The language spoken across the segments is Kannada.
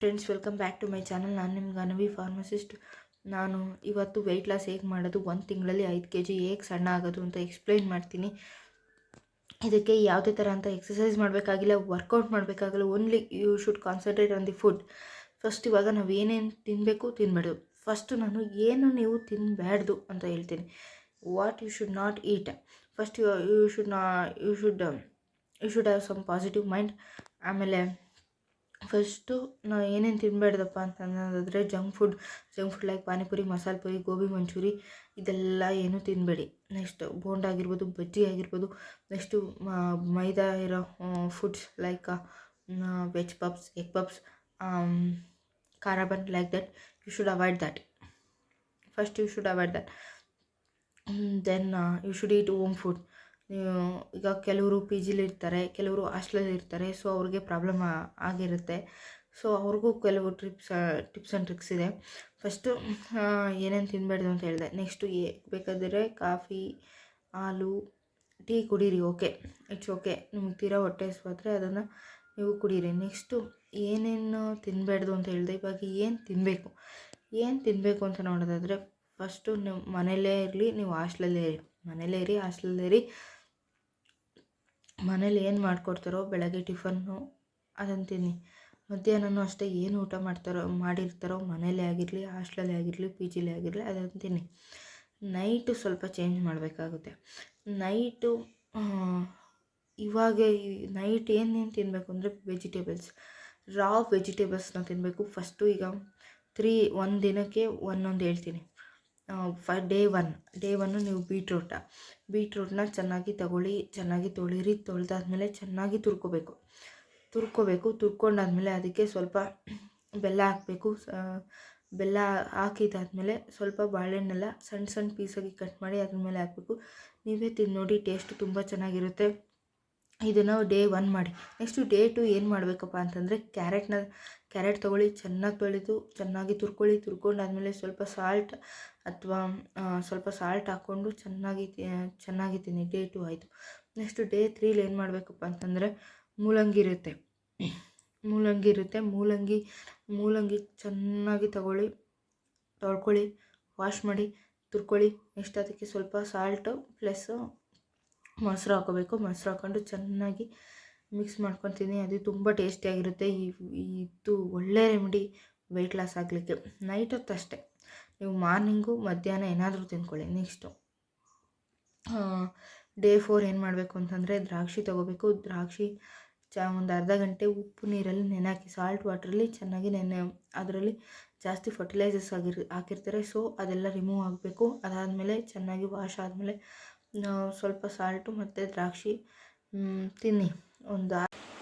Friends, welcome back to my channel. ನಾನು ನಿಮ್ಮ ಗಾನವಿ ಫಾರ್ಮಸಿಸ್ಟ್. ನಾನು ಇವತ್ತು ವೆಯ್ಟ್ ಲಾಸ್ ಹೇಗೆ ಮಾಡೋದು, 1 ತಿಂಗಳಲ್ಲಿ 5 kg ಹೇಗೆ ಸಣ್ಣ ಆಗೋದು ಅಂತ ಎಕ್ಸ್ಪ್ಲೈನ್ ಮಾಡ್ತೀನಿ. ಇದಕ್ಕೆ ಯಾವುದೇ ಥರ ಅಂತ ಎಕ್ಸಸೈಸ್ ಮಾಡಬೇಕಾಗಿಲ್ಲ, ವರ್ಕೌಟ್ ಮಾಡಬೇಕಾಗಿಲ್ಲ. Only you should concentrate on the food. First ಇವಾಗ ನಾವು ಏನೇನು ತಿನ್ನಬೇಕು ತಿನ್ನಬೇಡು. ಫಸ್ಟು ನಾನು ಏನು ನೀವು ತಿನ್ನಬೇಡ್ದು ಅಂತ ಹೇಳ್ತೀನಿ. What you should not eat. First you should have some positive mind. ಆಮೇಲೆ ಫಸ್ಟು ನಾವು ಏನೇನು ತಿನ್ನಬೇಡ್ದಪ್ಪ ಅಂತ ಅನ್ನೋದಾದರೆ ಜಂಕ್ ಫುಡ್ ಲೈಕ್ ಪಾನಿಪುರಿ, ಮಸಾಲೆ ಪುರಿ, ಗೋಬಿ ಮಂಚೂರಿ ಇದೆಲ್ಲ ಏನೂ ತಿನ್ನಬೇಡಿ. ನೆಕ್ಸ್ಟ್ ಬೋಂಡ ಆಗಿರ್ಬೋದು, ಬಜ್ಜಿ ಆಗಿರ್ಬೋದು. ನೆಕ್ಸ್ಟು ಮೈದಾ ಇರೋ foods like veg puffs, egg puffs, ಖಾರ bun like that you should avoid that. First you should avoid that. Then you should eat home food. ಈಗ ಕೆಲವರು ಪಿ ಜಿಲಿರ್ತಾರೆ, ಕೆಲವರು ಹಾಸ್ಟೆಲಲ್ಲಿ ಇರ್ತಾರೆ. ಸೊ ಅವ್ರಿಗೆ ಪ್ರಾಬ್ಲಮ್ ಆಗಿರುತ್ತೆ. ಸೊ ಅವ್ರಿಗೂ ಕೆಲವು ಟಿಪ್ಸ್ ಆ್ಯಂಡ್ ಟ್ರಿಕ್ಸ್ ಇದೆ. ಫಸ್ಟು ಏನೇನು ತಿನ್ನಬೇಡ್ದು ಅಂತ ಹೇಳಿದೆ. ನೆಕ್ಸ್ಟು ಬೇಕಾದರೆ ಕಾಫಿ, ಹಾಲು, ಟೀ ಕುಡೀರಿ. Okay, it's okay. ನಿಮ್ಗೆ ತೀರಾ ಹೊಟ್ಟೆ ಹಸಿವಾದರೆ ಅದನ್ನು ನೀವು ಕುಡೀರಿ. ನೆಕ್ಸ್ಟು ಏನೇನು ತಿನ್ನಬೇಡ್ದು ಅಂತ ಹೇಳಿದೆ. ಇವಾಗ ಏನು ತಿನ್ನಬೇಕು ಅಂತ ನೋಡೋದಾದರೆ ಫಸ್ಟು ನೀವು ಮನೆಯಲ್ಲೇ ಇರಲಿ, ನೀವು ಹಾಸ್ಟೆಲಲ್ಲೇ ಇರಿ. ಹಾಸ್ಟೆಲಲ್ಲೇ ಇರಿ. ಮನೇಲಿ ಏನು ಮಾಡಿಕೊಡ್ತಾರೋ ಬೆಳಗ್ಗೆ ಟಿಫನ್ನು ಅದನ್ನು ತಿನ್ನಿ. ಮಧ್ಯಾಹ್ನನೂ ಅಷ್ಟೇ ಏನು ಊಟ ಮಾಡಿರ್ತಾರೋ ಮನೇಲೇ ಆಗಿರಲಿ, ಹಾಸ್ಟೆಲಲ್ಲೇ ಆಗಿರಲಿ, ಪಿ ಜಿಲೇ ಆಗಿರಲಿ ಅದನ್ನು ತಿನ್ನಿ. ನೈಟು ಸ್ವಲ್ಪ ಚೇಂಜ್ ಮಾಡಬೇಕಾಗುತ್ತೆ. ನೈಟು ನೈಟ್ ಏನೇನು ತಿನ್ನಬೇಕು ಅಂದರೆ ರಾ ವೆಜಿಟೇಬಲ್ಸ್ನ ತಿನ್ನಬೇಕು. ಫಸ್ಟು ಈಗ 1 ದಿನಕ್ಕೆ ಒಂದೊಂದು ಹೇಳ್ತೀನಿ. ಡೇ ಒನ್ನು ನೀವು ಬೀಟ್ರೂಟ್ನ ಚೆನ್ನಾಗಿ ತಗೊಳ್ಳಿ, ಚೆನ್ನಾಗಿ ತೊಳಿರಿ. ತೊಳೆದಾದ್ಮೇಲೆ ಚೆನ್ನಾಗಿ ತುರ್ಕೊಂಡಾದ್ಮೇಲೆ ಅದಕ್ಕೆ ಸ್ವಲ್ಪ ಬೆಲ್ಲ ಹಾಕಬೇಕು. ಬೆಲ್ಲ ಹಾಕಿದಾದ್ಮೇಲೆ ಸ್ವಲ್ಪ ಬಾಳೆಹಣ್ಣೆಲ್ಲ ಸಣ್ಣ ಪೀಸಾಗಿ ಕಟ್ ಮಾಡಿ ಅದ್ರ ಮೇಲೆ ಹಾಕಬೇಕು. ನೀವೇ ತಿಂದು ನೋಡಿ, ಟೇಸ್ಟ್ ತುಂಬ ಚೆನ್ನಾಗಿರುತ್ತೆ. ಇದನ್ನು ಡೇ 1 ಮಾಡಿ. ನೆಕ್ಸ್ಟು ಡೇ 2 ಏನು ಮಾಡಬೇಕಪ್ಪ ಅಂತಂದರೆ ಕ್ಯಾರೆಟ್ ತೊಗೊಳ್ಳಿ, ಚೆನ್ನಾಗಿ ತೊಳೆದು ಚೆನ್ನಾಗಿ ತುರ್ಕೊಂಡಾದ್ಮೇಲೆ ಸ್ವಲ್ಪ ಸಾಲ್ಟ್ ಹಾಕ್ಕೊಂಡು ಚೆನ್ನಾಗಿ ತಿನ್ನಿ. ಡೇ 2 ಆಯಿತು. ನೆಕ್ಸ್ಟು ಡೇ 3 ಏನು ಮಾಡಬೇಕಪ್ಪ ಅಂತಂದರೆ ಮೂಲಂಗಿ ಇರುತ್ತೆ. ಮೂಲಂಗಿ ಚೆನ್ನಾಗಿ ತೊಳ್ಕೊಳ್ಳಿ, ವಾಶ್ ಮಾಡಿ, ತುರ್ಕೊಳ್ಳಿ. ನೆಕ್ಸ್ಟ್ ಅದಕ್ಕೆ ಸ್ವಲ್ಪ ಸಾಲ್ಟು ಪ್ಲಸ್ಸು ಮೊಸರು ಹಾಕೋಬೇಕು. ಮೊಸರು ಹಾಕ್ಕೊಂಡು ಚೆನ್ನಾಗಿ ಮಿಕ್ಸ್ ಮಾಡ್ಕೊತೀನಿ. ಅದು ತುಂಬ ಟೇಸ್ಟಿಯಾಗಿರುತ್ತೆ. ಇದು ಒಳ್ಳೆ ರೆಮಿಡಿ ವೆಯ್ಟ್ ಲಾಸ್ ಆಗಲಿಕ್ಕೆ. ನೈಟ್ ಹೊತ್ತು ಅಷ್ಟೇ, ನೀವು ಮಾರ್ನಿಂಗು ಮಧ್ಯಾಹ್ನ ಏನಾದರೂ ತಿಂದ್ಕೊಳ್ಳಿ. ನೆಕ್ಸ್ಟು ಡೇ 4 ಏನು ಮಾಡಬೇಕು ಅಂತಂದರೆ ದ್ರಾಕ್ಷಿ ತೊಗೋಬೇಕು. ದ್ರಾಕ್ಷಿ ಒಂದು ಅರ್ಧ ಗಂಟೆ ಉಪ್ಪು ನೀರಲ್ಲಿ ನೆನೆಹಾಕಿ, ಸಾಲ್ಟ್ ವಾಟ್ರಲ್ಲಿ ಚೆನ್ನಾಗಿ ಅದರಲ್ಲಿ ಜಾಸ್ತಿ ಫರ್ಟಿಲೈಸರ್ಸ್ ಹಾಕಿರ್ತಾರೆ. ಸೊ ಅದೆಲ್ಲ ರಿಮೂವ್ ಆಗಬೇಕು. ಅದಾದಮೇಲೆ ಚೆನ್ನಾಗಿ ವಾಶ್ ಆದಮೇಲೆ ಸ್ವಲ್ಪ ಸಾಲ್ಟು ಮತ್ತು ದ್ರಾಕ್ಷಿ ತಿನ್ನಿ.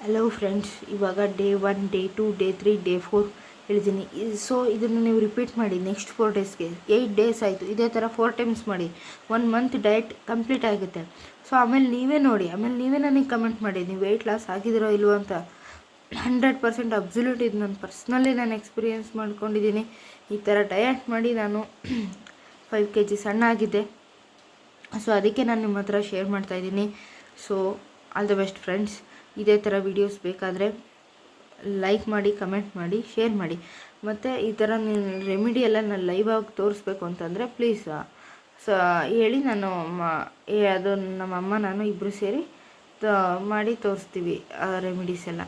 ಹಲೋ ಫ್ರೆಂಡ್ಸ್, ಇವಾಗ ಡೇ 1, ಡೇ 2, ಡೇ 3, ಡೇ 4 ಹೇಳಿದ್ದೀನಿ. ಸೊ ಇದನ್ನು ನೀವು ರಿಪೀಟ್ ಮಾಡಿ ನೆಕ್ಸ್ಟ್ 4 ಡೇಸ್ಗೆ. 8 ಡೇಸ್ ಆಯಿತು. ಇದೇ ಥರ 4 ಟೈಮ್ಸ್ ಮಾಡಿ. 1 ಮಂತ್ ಡಯಟ್ ಕಂಪ್ಲೀಟ್ ಆಗುತ್ತೆ. ಸೊ ಆಮೇಲೆ ನೀವೇ ನೋಡಿ, ನೀವೇ ನನಗೆ ಕಮೆಂಟ್ ಮಾಡಿ ನೀವು ವೆಯ್ಟ್ ಲಾಸ್ ಆಗಿದ್ದೀರೋ ಇಲ್ವೋ ಅಂತ. 100% ಅಬ್ಸಲ್ಯೂಟ್. ಇದು ನಾನು ಎಕ್ಸ್ಪೀರಿಯೆನ್ಸ್ ಮಾಡ್ಕೊಂಡಿದ್ದೀನಿ. ಈ ಥರ ಡಯಟ್ ಮಾಡಿ ನಾನು 5 kg ಸಣ್ಣ ಆಗಿದ್ದೆ. ಸೊ ಅದಕ್ಕೆ ನಾನು ನಿಮ್ಮ ಹತ್ರ ಶೇರ್ ಮಾಡ್ತಾಯಿದ್ದೀನಿ. So all the best friends. ಇದೇ ಥರ ವೀಡಿಯೋಸ್ ಬೇಕಾದರೆ ಲೈಕ್ ಮಾಡಿ, ಕಮೆಂಟ್ ಮಾಡಿ, ಶೇರ್ ಮಾಡಿ. ಮತ್ತು ಈ ಥರ ರೆಮಿಡಿ ಎಲ್ಲ ನಾನು ಲೈವ್ ಆಗಿ ತೋರಿಸ್ಬೇಕು ಅಂತಂದರೆ ಪ್ಲೀಸ್ ಹೇಳಿ. ಅದು ನಮ್ಮಮ್ಮ ನಾನು ಇಬ್ಬರು ಸೇರಿ ಮಾಡಿ ತೋರಿಸ್ತೀವಿ ರೆಮಿಡೀಸ್ ಎಲ್ಲ.